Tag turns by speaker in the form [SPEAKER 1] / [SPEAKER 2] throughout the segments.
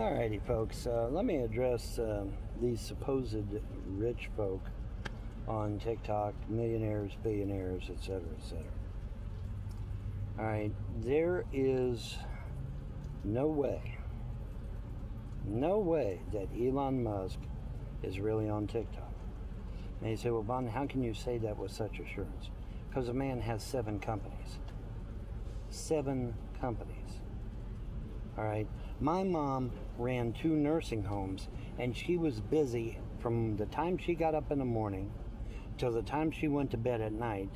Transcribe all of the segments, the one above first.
[SPEAKER 1] Alrighty, folks. Let me address these supposed rich folk on TikTok, millionaires, billionaires, etc., etc. Alright, there is no way that Elon Musk is really on TikTok. And you say, well, Bon, how can you say that with such assurance? Because the man has 7 companies. 7 companies. All right. My mom ran 2 nursing homes, and she was busy from the time she got up in the morning till the time she went to bed at night.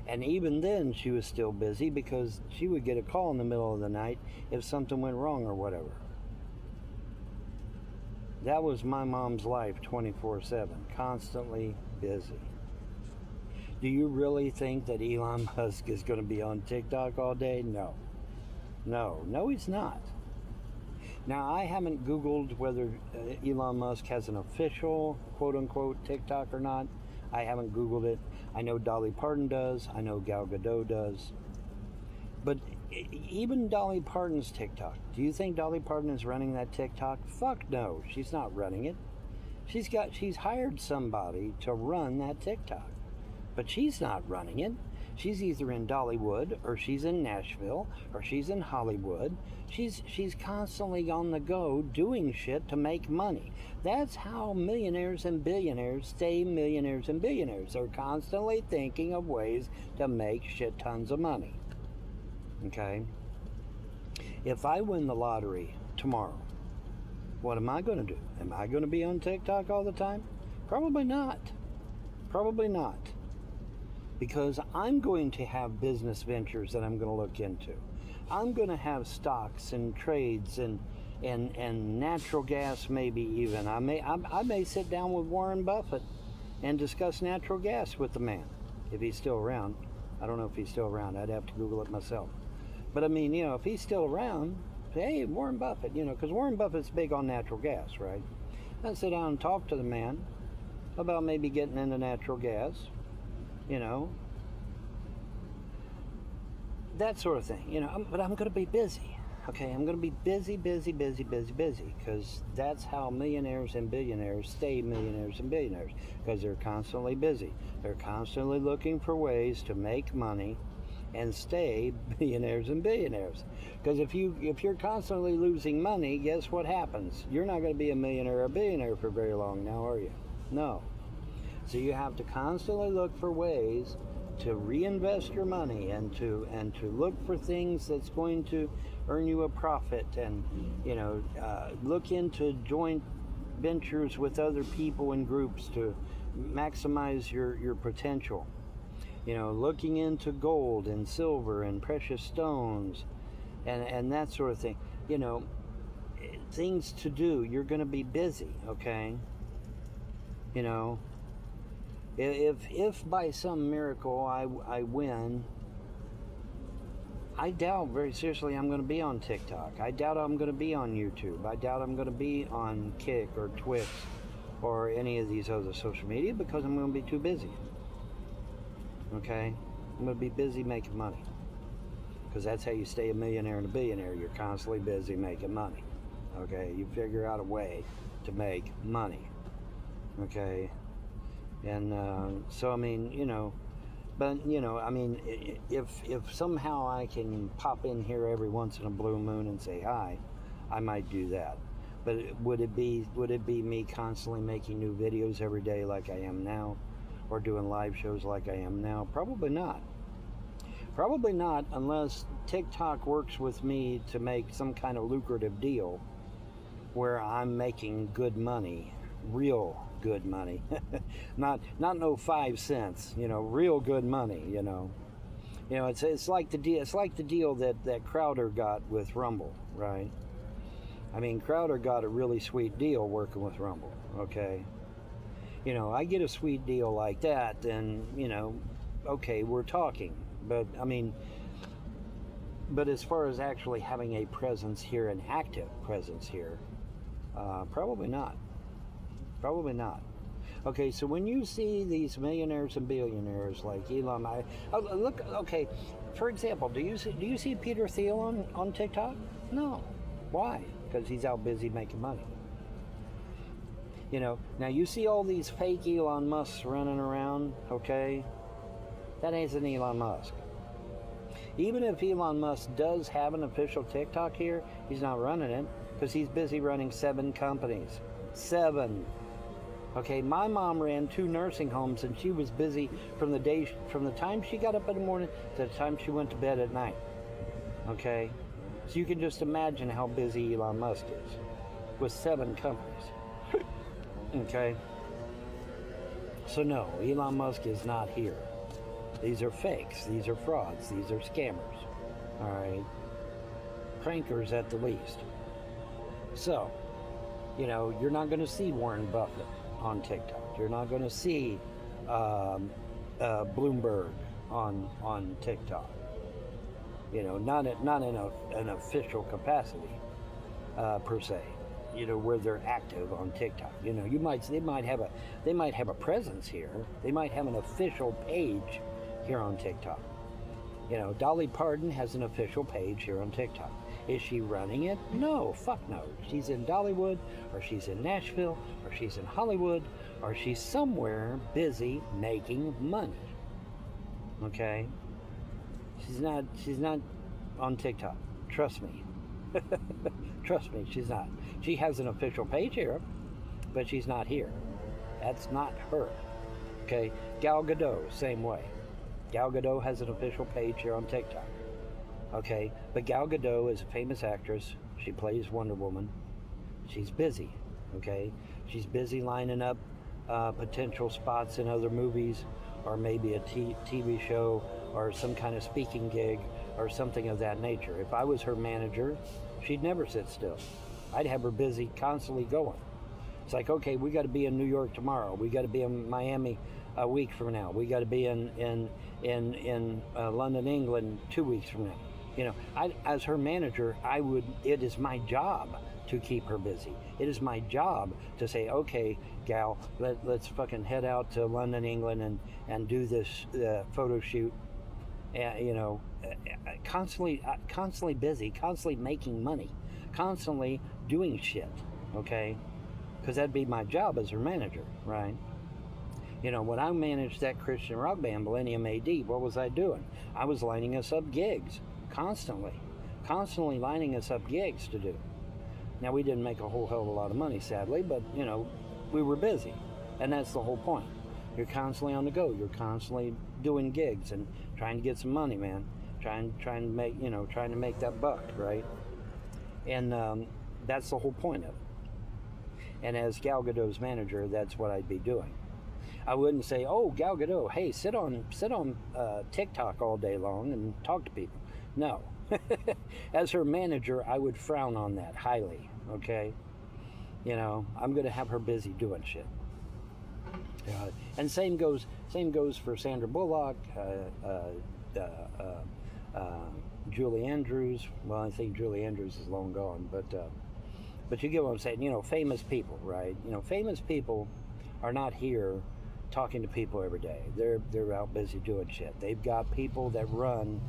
[SPEAKER 1] And even then, she was still busy because she would get a call in the middle of the night if something went wrong or whatever. That was my mom's life 24/7, constantly busy. Do you really think that Elon Musk is going to be on TikTok all day? No. No, he's not. Now, I haven't Googled whether Elon Musk has an official, quote-unquote, TikTok or not. I haven't Googled it. I know Dolly Parton does. I know Gal Gadot does. But even Dolly Parton's TikTok, do you think Dolly Parton is running that TikTok? Fuck no, she's not running it. She's hired somebody to run that TikTok. But she's not running it. She's either in Dollywood, or she's in Nashville, or she's in Hollywood. She's constantly on the go doing shit to make money. That's how millionaires and billionaires stay millionaires and billionaires. They're constantly thinking of ways to make shit tons of money. Okay? If I win the lottery tomorrow, what am I going to do? Am I going to be on TikTok all the time? Probably not. Probably not. Because I'm going to have business ventures that I'm going to look into. I'm going to have stocks and trades and natural gas, maybe even. I may sit down with Warren Buffett and discuss natural gas with the man, if he's still around. I don't know if he's still around. I'd have to Google it myself. But I mean, if he's still around, hey, Warren Buffett, because Warren Buffett's big on natural gas, right? I'd sit down and talk to the man about maybe getting into natural gas. That sort of thing, but I'm going to be busy, okay? I'm going to be busy, because that's how millionaires and billionaires stay millionaires and billionaires, because they're constantly busy. They're constantly looking for ways to make money and stay millionaires and billionaires. Because if you're constantly losing money, guess what happens? You're not going to be a millionaire or a billionaire for very long now, are you? No. So you have to constantly look for ways to reinvest your money and to look for things that's going to earn you a profit, and look into joint ventures with other people and groups to maximize your potential. Looking into gold and silver and precious stones and that sort of thing. Things to do. You're going to be busy, okay? If by some miracle I win, I doubt very seriously I'm going to be on TikTok. I doubt I'm going to be on YouTube. I doubt I'm going to be on Kick or Twitch or any of these other social media, because I'm going to be too busy. Okay? I'm going to be busy making money. Because that's how you stay a millionaire and a billionaire. You're constantly busy making money. Okay? You figure out a way to make money. Okay? And so, I mean, but, I mean, if somehow I can pop in here every once in a blue moon and say hi, I might do that. But would it be me constantly making new videos every day like I am now, or doing live shows like I am now? Probably not. Probably not, unless TikTok works with me to make some kind of lucrative deal where I'm making good money, real good money, not no 5 cents, real good money. It's like the deal that Crowder got with Rumble, right? I mean, Crowder got a really sweet deal working with Rumble, okay? I get a sweet deal like that, then okay, we're talking. But I mean, as far as actually having a presence here, an active presence here, probably not. Probably not. Okay, so when you see these millionaires and billionaires like Elon, look. Okay, for example, do you see Peter Thiel on TikTok? No. Why? because he's out busy making money. You know, now you see all these fake Elon Musks running around, okay? That ain't an Elon Musk. Even if Elon Musk does have an official TikTok here, he's not running it because he's busy running 7 companies. 7. Okay, my mom ran 2 nursing homes, and she was busy from the time she got up in the morning to the time she went to bed at night. Okay, so you can just imagine how busy Elon Musk is with 7 companies. Okay, so no, Elon Musk is not here. These are fakes. These are frauds. These are scammers. All right, prankers at the least. So, you know, you're not going to see Warren Buffett on TikTok. You're not going to see Bloomberg on TikTok. You know, not in an official capacity per se. You know, where they're active on TikTok. You know, they might have a presence here. They might have an official page here on TikTok. You know, Dolly Parton has an official page here on TikTok. Is she running it? No, fuck no. She's in Dollywood, or she's in Nashville, or she's in Hollywood, or she's somewhere busy making money. Okay? She's not on TikTok. Trust me. Trust me, she's not. She has an official page here, but she's not here. That's not her. Okay? Gal Gadot, same way. Gal Gadot has an official page here on TikTok. Okay, but Gal Gadot is a famous actress. She plays Wonder Woman. She's busy, okay? She's busy lining up potential spots in other movies, or maybe a TV show, or some kind of speaking gig, or something of that nature. If I was her manager, she'd never sit still. I'd have her busy, constantly going. It's like, okay, we got to be in New York tomorrow. We got to be in Miami a week from now. We got to be in London, England 2 weeks from now. You know, as her manager, it is my job to keep her busy. It is my job to say, okay, gal, let's fucking head out to London, England, and do this photo shoot. You know, constantly busy, constantly making money, constantly doing shit, okay? Because that'd be my job as her manager, right? You know, when I managed that Christian rock band, Millennium AD, what was I doing? I was lining us up gigs. Constantly lining us up gigs to do. Now, we didn't make a whole hell of a lot of money, sadly, but, you know, we were busy. And that's the whole point. You're constantly on the go. You're constantly doing gigs and trying to get some money, man. Trying to make that buck, right? And that's the whole point of it. And as Gal Gadot's manager, that's what I'd be doing. I wouldn't say, oh, Gal Gadot, hey, sit on TikTok all day long and talk to people. No. As her manager, I would frown on that highly, okay? You know, I'm going to have her busy doing shit. And same goes for Sandra Bullock, Julie Andrews. Well, I think Julie Andrews is long gone, but you get what I'm saying. You know, famous people, right? You know, famous people are not here talking to people every day. They're out busy doing shit. They've got people that run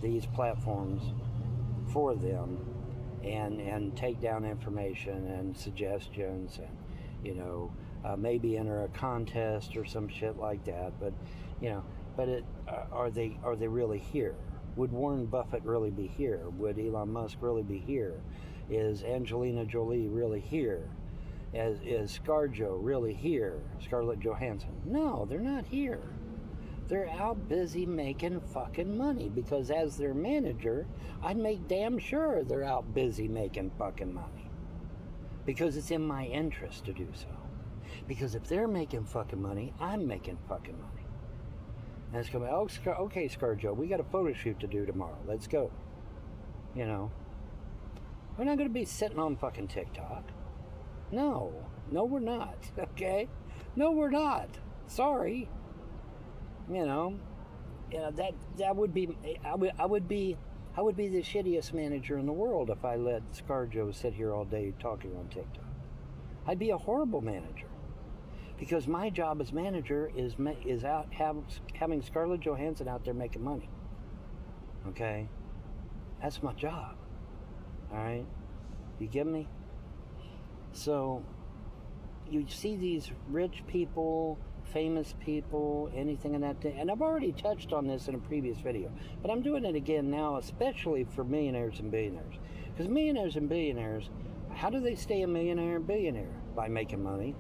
[SPEAKER 1] these platforms for them and take down information and suggestions, and you know, maybe enter a contest or some shit like that. But you know, are they really here? Would Warren Buffett really be here? Would Elon Musk really be here? Is Angelina Jolie really here? Is ScarJo really here? Scarlett Johansson? No, they're not here. They're out busy making fucking money, because as their manager, I'd make damn sure they're out busy making fucking money. Because it's in my interest to do so. Because if they're making fucking money, I'm making fucking money. And it's going to be, okay, ScarJo, we got a photo shoot to do tomorrow. Let's go. You know. We're not going to be sitting on fucking TikTok. No, we're not. Okay? No, we're not. Sorry. You know, that would be, I would be the shittiest manager in the world if I let ScarJo sit here all day talking on TikTok. I'd be a horrible manager, because my job as manager is out having Scarlett Johansson out there making money. Okay, that's my job. All right, you get me? So you see these rich people, famous people, anything in that thing. And I've already touched on this in a previous video, but I'm doing it again now, especially for millionaires and billionaires. Because millionaires and billionaires, how do they stay a millionaire and billionaire? By making money.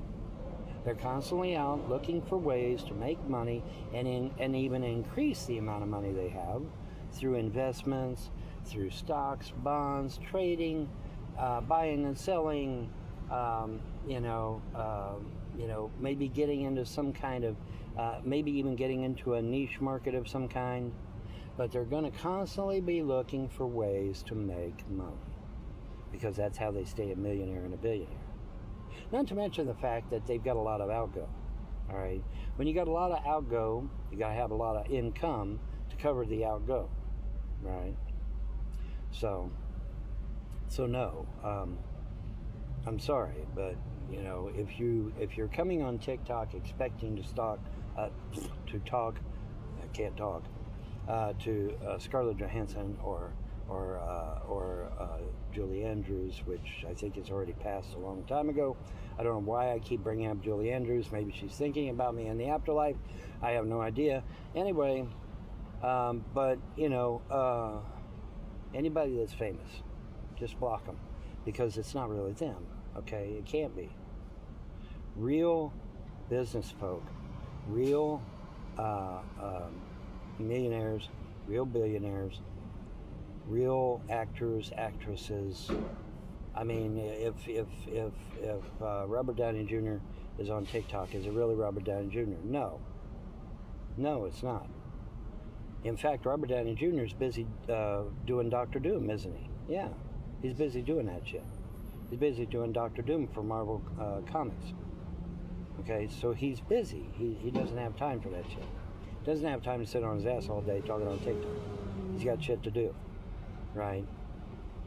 [SPEAKER 1] They're constantly out looking for ways to make money and even increase the amount of money they have through investments, through stocks, bonds, trading, buying and selling, maybe getting into some kind of, maybe even getting into a niche market of some kind. But they're going to constantly be looking for ways to make money, because that's how they stay a millionaire and a billionaire. Not to mention the fact that they've got a lot of outgo. All right, when you got a lot of outgo, you got to have a lot of income to cover the outgo, right? So no, I'm sorry, but if you're coming on TikTok expecting to talk to Scarlett Johansson or Julie Andrews, which I think has already passed a long time ago. I don't know why I keep bringing up Julie Andrews. Maybe she's thinking about me in the afterlife. I have no idea. Anyway, but anybody that's famous, just block them, because it's not really them. Okay, it can't be. Real business folk, real millionaires, real billionaires, real actors, actresses. I mean, if Robert Downey Jr. is on TikTok, is it really Robert Downey Jr.? No, it's not. In fact, Robert Downey Jr. is busy doing Doctor Doom, isn't he? Yeah, he's busy doing that shit. He's busy doing Doctor Doom for Marvel Comics. Okay, so he's busy. He doesn't have time for that shit. Doesn't have time to sit on his ass all day talking on TikTok. He's got shit to do, right?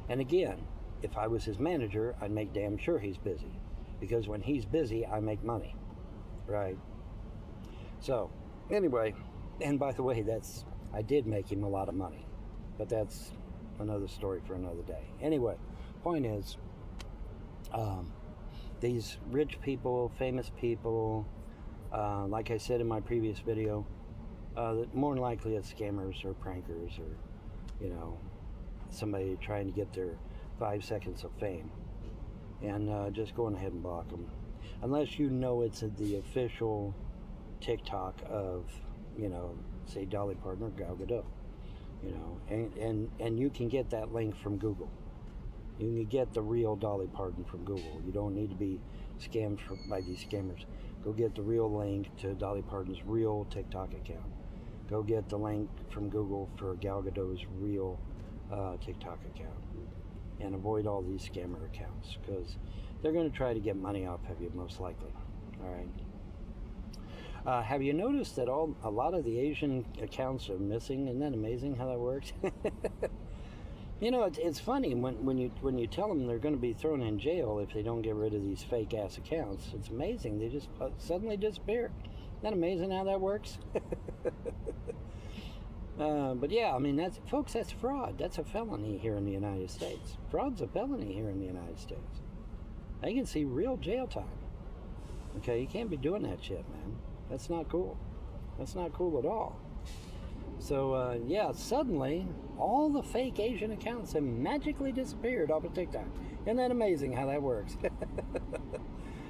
[SPEAKER 1] And again, if I was his manager, I'd make damn sure he's busy, because when he's busy, I make money, right? So, anyway, and by the way, I did make him a lot of money, but that's another story for another day. Anyway, point is, these rich people, famous people, like I said in my previous video, more than likely it's scammers or prankers or, somebody trying to get their 5 seconds of fame. And just going ahead and block them. Unless you know it's the official TikTok of, say Dolly Parton or Gal Gadot. And you can get that link from Google. You can get the real Dolly Parton from Google. You don't need to be scammed by these scammers. Go get the real link to Dolly Parton's real TikTok account. Go get the link from Google for Gal Gadot's real TikTok account. And avoid all these scammer accounts, because they're going to try to get money off of you, most likely. All right. Have you noticed that a lot of the Asian accounts are missing? Isn't that amazing how that works? It's funny when you tell them they're going to be thrown in jail if they don't get rid of these fake ass accounts. It's amazing. They just suddenly disappear. Isn't that amazing how that works? But yeah, I mean, that's fraud. That's a felony here in the United States. Fraud's a felony here in the United States. They can see real jail time. Okay, you can't be doing that shit, man. That's not cool. That's not cool at all. So, yeah, suddenly, all the fake Asian accounts have magically disappeared off of TikTok. Isn't that amazing how that works?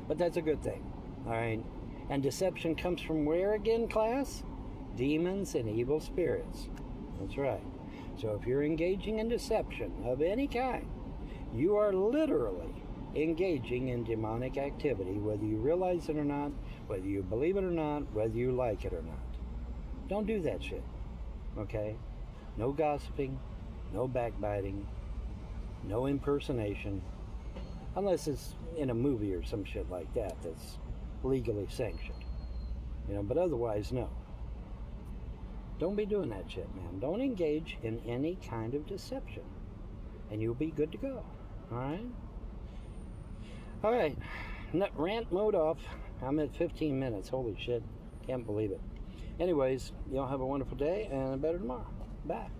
[SPEAKER 1] But that's a good thing, all right? And deception comes from where again, class? Demons and evil spirits. That's right. So if you're engaging in deception of any kind, you are literally engaging in demonic activity, whether you realize it or not, whether you believe it or not, whether you like it or not. Don't do that shit. Okay? No gossiping, no backbiting, no impersonation, unless it's in a movie or some shit like that that's legally sanctioned. But otherwise, no. Don't be doing that shit, man. Don't engage in any kind of deception, and you'll be good to go. All right. Rant mode off. I'm at 15 minutes. Holy shit. Can't believe it. Anyways, y'all have a wonderful day and a better tomorrow. Bye.